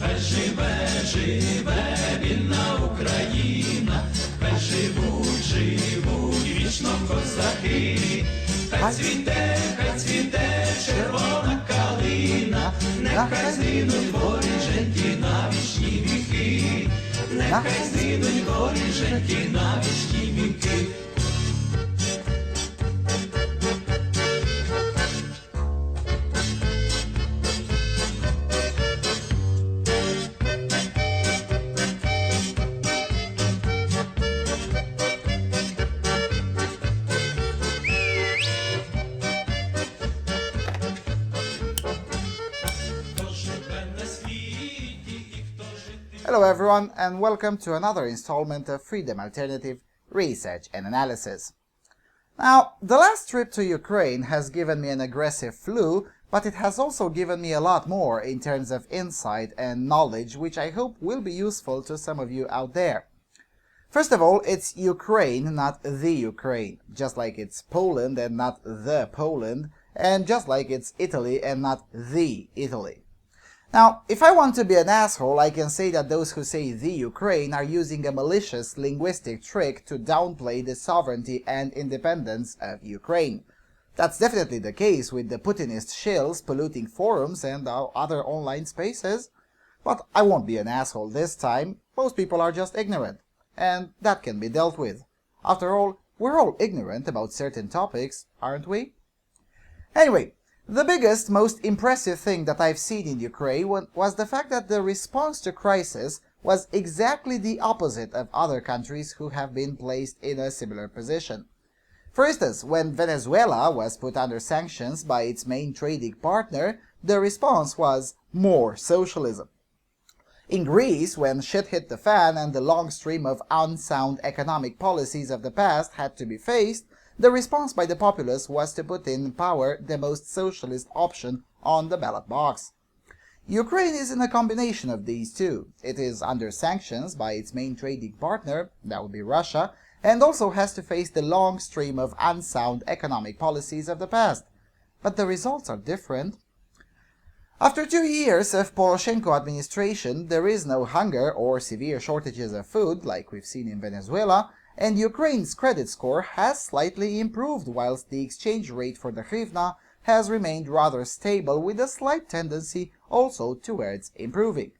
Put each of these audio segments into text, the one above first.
Хай живе, живе вільна Україна, хай живуть, живуть вічно козаки, хай цвіте червона калина, нехай згинуть воріженьки на вічні віки, нехай згинуть воріженьки на вічні віки. Hello everyone, and welcome to another installment of Freedom Alternative Research and Analysis. Now, the last trip to Ukraine has given me an aggressive flu, but it has also given me a lot more in terms of insight and knowledge, which I hope will be useful to some of you out there. First of all, it's Ukraine, not the Ukraine, just like it's Poland and not the Poland, and just like it's Italy and not the Italy. Now, if I want to be an asshole, I can say that those who say the Ukraine are using a malicious linguistic trick to downplay the sovereignty and independence of Ukraine. That's definitely the case with the Putinist shills polluting forums and other online spaces. But I won't be an asshole this time. Most people are just ignorant, and that can be dealt with. After all, we're all ignorant about certain topics, aren't we? Anyway, the biggest, most impressive thing that I've seen in Ukraine was the fact that the response to crisis was exactly the opposite of other countries who have been placed in a similar position. For instance, when Venezuela was put under sanctions by its main trading partner, the response was more socialism. In Greece, when shit hit the fan and the long stream of unsound economic policies of the past had to be faced, the response by the populace was to put in power the most socialist option on the ballot box. Ukraine is in a combination of these two. It is under sanctions by its main trading partner, that would be Russia, and also has to face the long stream of unsound economic policies of the past. But the results are different. After 2 years of Poroshenko administration, there is no hunger or severe shortages of food like we've seen in Venezuela, and Ukraine's credit score has slightly improved, whilst the exchange rate for the hryvnia has remained rather stable with a slight tendency also towards improving.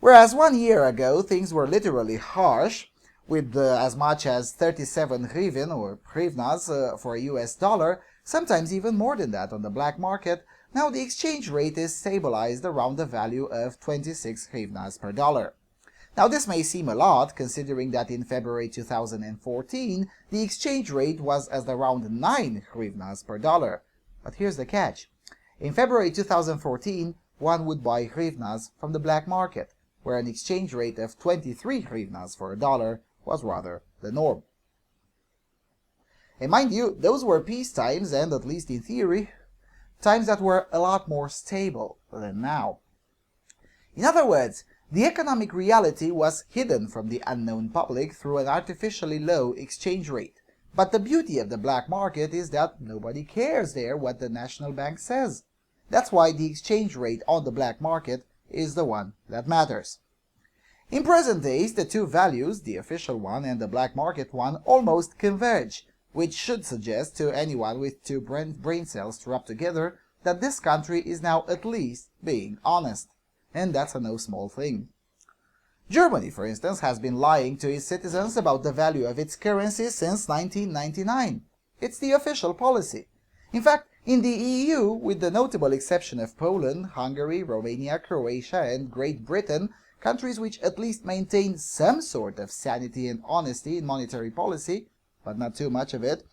Whereas 1 year ago things were literally harsh, with as much as 37 hryvnia or hryvnias for a US dollar, sometimes even more than that on the black market, now the exchange rate is stabilized around the value of 26 hryvnias per dollar. Now this may seem a lot, considering that in February 2014 the exchange rate was at around 9 hryvnias per dollar. But here's the catch. In February 2014, one would buy hryvnias from the black market, where an exchange rate of 23 hryvnias for a dollar was rather the norm. And mind you, those were peace times, and at least in theory, times that were a lot more stable than now. In other words, the economic reality was hidden from the unknown public through an artificially low exchange rate. But the beauty of the black market is that nobody cares there what the national bank says. That's why the exchange rate on the black market is the one that matters. In present days, the two values, the official one and the black market one, almost converge, which should suggest to anyone with two brain cells to rub together that this country is now at least being honest. And that's a no small thing. Germany, for instance, has been lying to its citizens about the value of its currency since 1999. It's the official policy. In fact, in the EU, with the notable exception of Poland, Hungary, Romania, Croatia, and Great Britain, countries which at least maintain some sort of sanity and honesty in monetary policy, but not too much of it,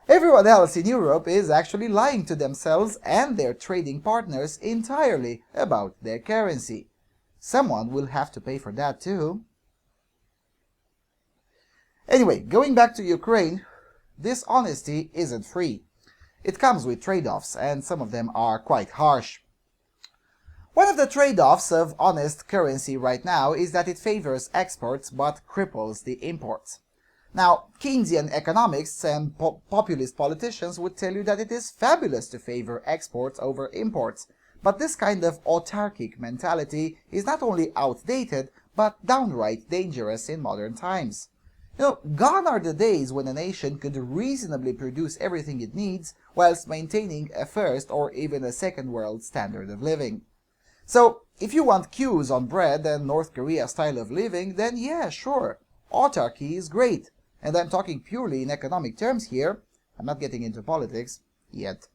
everyone else in Europe is actually lying to themselves and their trading partners entirely about their currency. Someone will have to pay for that too. Anyway, going back to Ukraine, this honesty isn't free. It comes with trade-offs, and some of them are quite harsh. One of the trade-offs of honest currency right now is that it favors exports but cripples the imports. Now, Keynesian economists and populist politicians would tell you that it is fabulous to favor exports over imports, But this kind of autarkic mentality is not only outdated, but downright dangerous in modern times. Gone are the days when a nation could reasonably produce everything it needs whilst maintaining a first or even a second world standard of living. So, if you want queues on bread and North Korea style of living, then yeah, sure, autarky is great. And I'm talking purely in economic terms here. I'm not getting into politics yet.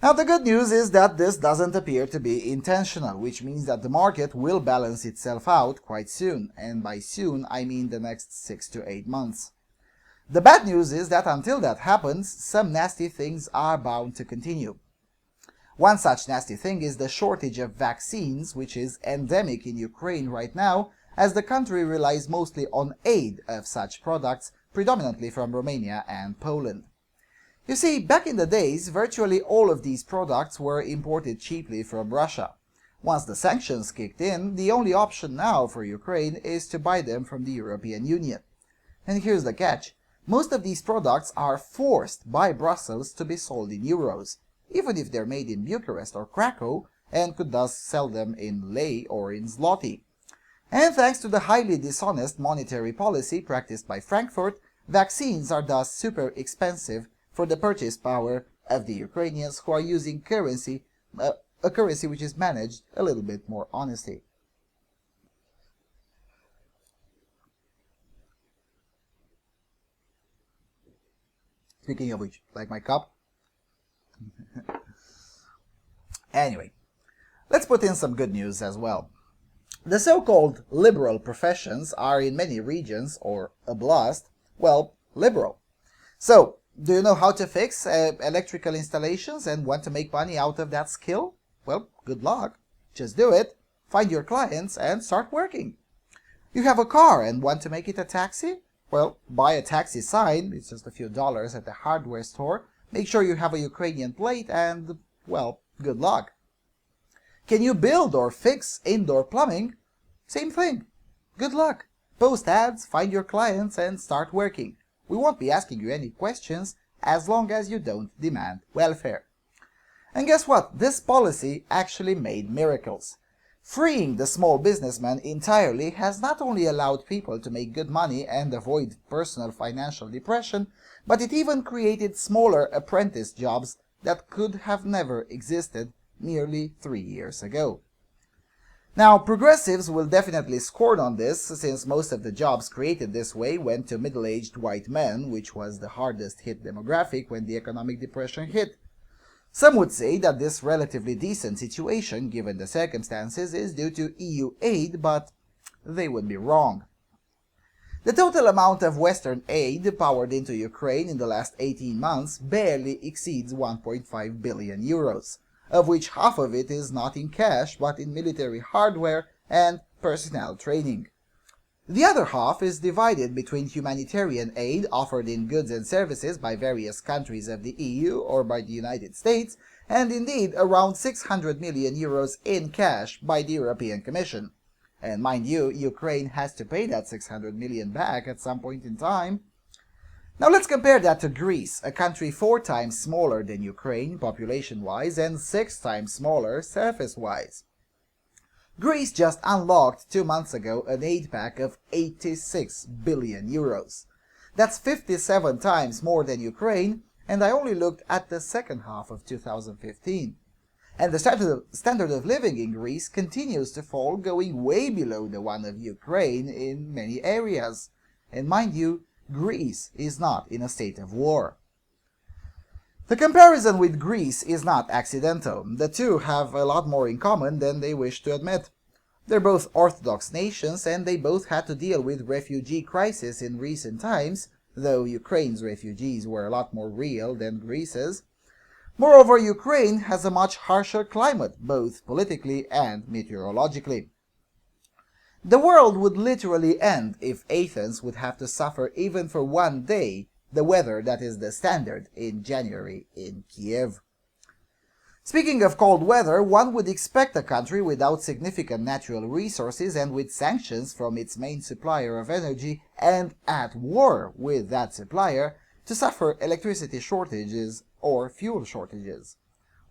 Now, the good news is that this doesn't appear to be intentional, which means that the market will balance itself out quite soon, and by soon I mean the next 6 to 8 months. The bad news is that until that happens, some nasty things are bound to continue. One such nasty thing is the shortage of vaccines, which is endemic in Ukraine right now, as the country relies mostly on aid of such products, predominantly from Romania and Poland. You see, back in the days, virtually all of these products were imported cheaply from Russia. Once the sanctions kicked in, the only option now for Ukraine is to buy them from the European Union. And here's the catch. Most of these products are forced by Brussels to be sold in euros, even if they're made in Bucharest or Krakow, and could thus sell them in lei or in zloty. And thanks to the highly dishonest monetary policy practiced by Frankfurt, vaccines are thus super expensive for the purchase power of the Ukrainians, who are using a currency which is managed a little bit more honestly. Speaking of which, like my cup? Anyway, let's put in some good news as well. The so-called liberal professions are in many regions, or oblast, well, liberal. So, do you know how to fix electrical installations and want to make money out of that skill? Well, good luck. Just do it, find your clients, and start working. You have a car and want to make it a taxi? Well, buy a taxi sign, it's just a few dollars at the hardware store, make sure you have a Ukrainian plate, and, well, good luck. Can you build or fix indoor plumbing? Same thing. Good luck. Post ads, find your clients, and start working. We won't be asking you any questions as long as you don't demand welfare. And guess what? This policy actually made miracles. Freeing the small businessman entirely has not only allowed people to make good money and avoid personal financial depression, but it even created smaller apprentice jobs that could have never existed nearly 3 years ago. Now, progressives will definitely scorn on this, since most of the jobs created this way went to middle-aged white men, which was the hardest hit demographic when the economic depression hit. Some would say that this relatively decent situation, given the circumstances, is due to EU aid, but they would be wrong. The total amount of Western aid powered into Ukraine in the last 18 months barely exceeds 1.5 billion euros. Of which half of it is not in cash but in military hardware and personnel training. The other half is divided between humanitarian aid offered in goods and services by various countries of the EU or by the United States, and indeed around 600 million euros in cash by the European Commission. And mind you, Ukraine has to pay that 600 million back at some point in time. Now let's compare that to Greece, a country 4 times smaller than Ukraine population-wise and 6 times smaller surface-wise. Greece just unlocked 2 months ago an aid pack of 86 billion euros. That's 57 times more than Ukraine, and I only looked at the second half of 2015. And the standard of living in Greece continues to fall, going way below the one of Ukraine in many areas. And mind you, Greece is not in a state of war. The comparison with Greece is not accidental. The two have a lot more in common than they wish to admit. They're both Orthodox nations, and they both had to deal with refugee crisis in recent times, though Ukraine's refugees were a lot more real than Greece's. Moreover, Ukraine has a much harsher climate, both politically and meteorologically. The world would literally end if Athens would have to suffer even for 1 day the weather that is the standard in January in Kiev. Speaking of cold weather, one would expect a country without significant natural resources and with sanctions from its main supplier of energy and at war with that supplier to suffer electricity shortages or fuel shortages.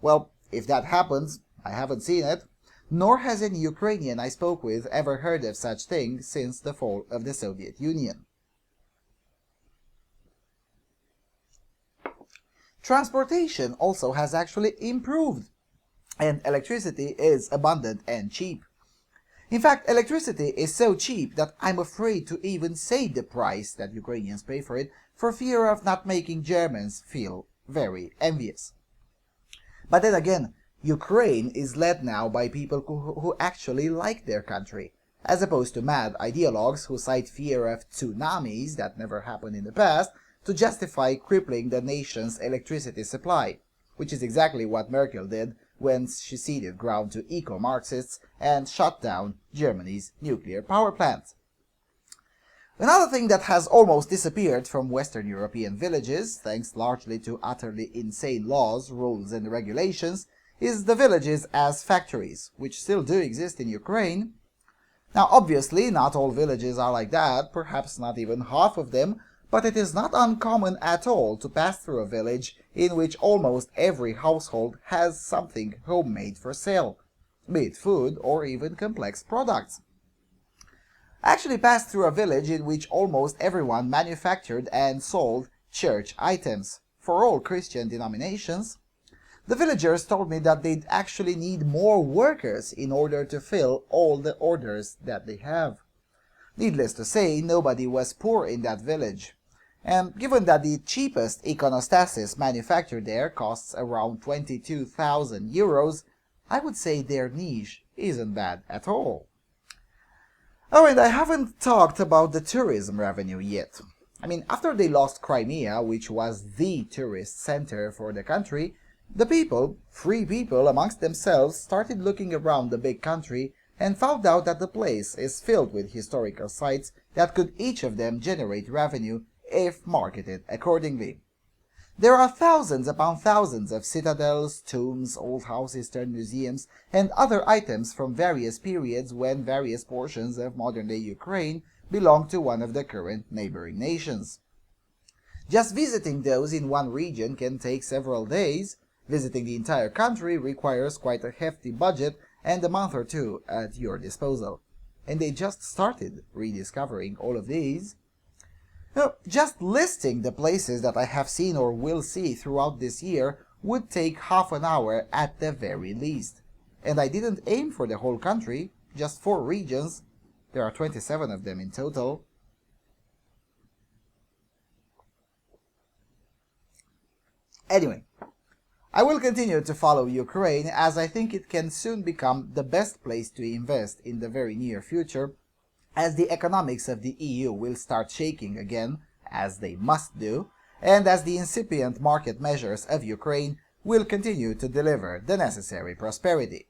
Well, if that happens, I haven't seen it, nor has any Ukrainian I spoke with ever heard of such thing since the fall of the Soviet Union. Transportation also has actually improved, and electricity is abundant and cheap. In fact, electricity is so cheap that I'm afraid to even say the price that Ukrainians pay for it, for fear of not making Germans feel very envious. But then again, Ukraine is led now by people who actually like their country, as opposed to mad ideologues who cite fear of tsunamis that never happened in the past to justify crippling the nation's electricity supply, which is exactly what Merkel did when she ceded ground to eco-Marxists and shut down Germany's nuclear power plants. Another thing that has almost disappeared from Western European villages, thanks largely to utterly insane laws, rules and regulations, is the villages as factories, which still do exist in Ukraine. Now obviously not all villages are like that, perhaps not even half of them, but it is not uncommon at all to pass through a village in which almost every household has something homemade for sale, be it food or even complex products. I actually passed through a village in which almost everyone manufactured and sold church items for all Christian denominations. The villagers told me that they'd actually need more workers in order to fill all the orders that they have. Needless to say, nobody was poor in that village. And given that the cheapest iconostasis manufactured there costs around 22,000 euros, I would say their niche isn't bad at all. Oh, and I haven't talked about the tourism revenue yet. I mean, after they lost Crimea, which was the tourist center for the country, the people, free people amongst themselves, started looking around the big country and found out that the place is filled with historical sites that could each of them generate revenue if marketed accordingly. There are thousands upon thousands of citadels, tombs, old houses turned museums, and other items from various periods when various portions of modern-day Ukraine belong to one of the current neighboring nations. Just visiting those in one region can take several days. Visiting the entire country requires quite a hefty budget and a month or two at your disposal. And they just started rediscovering all of these. Now, just listing the places that I have seen or will see throughout this year would take half an hour at the very least. And I didn't aim for the whole country, just 4 regions. There are 27 of them in total. Anyway, I will continue to follow Ukraine as I think it can soon become the best place to invest in the very near future, as the economics of the EU will start shaking again, as they must do, and as the incipient market measures of Ukraine will continue to deliver the necessary prosperity.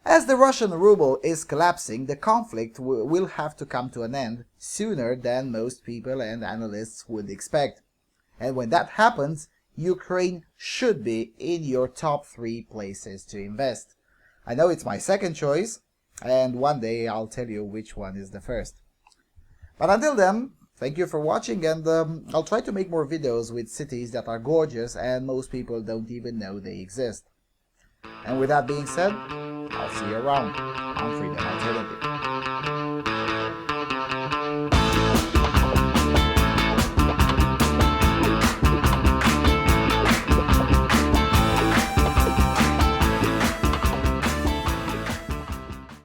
As the Russian ruble is collapsing, the conflict will have to come to an end sooner than most people and analysts would expect. And when that happens, Ukraine should be in your top 3 places to invest. I know it's my second choice, and one day I'll tell you which one is the first. But until then, thank you for watching, and I'll try to make more videos with cities that are gorgeous and most people don't even know they exist. And with that being said, I'll see you around on Freedom Alternative.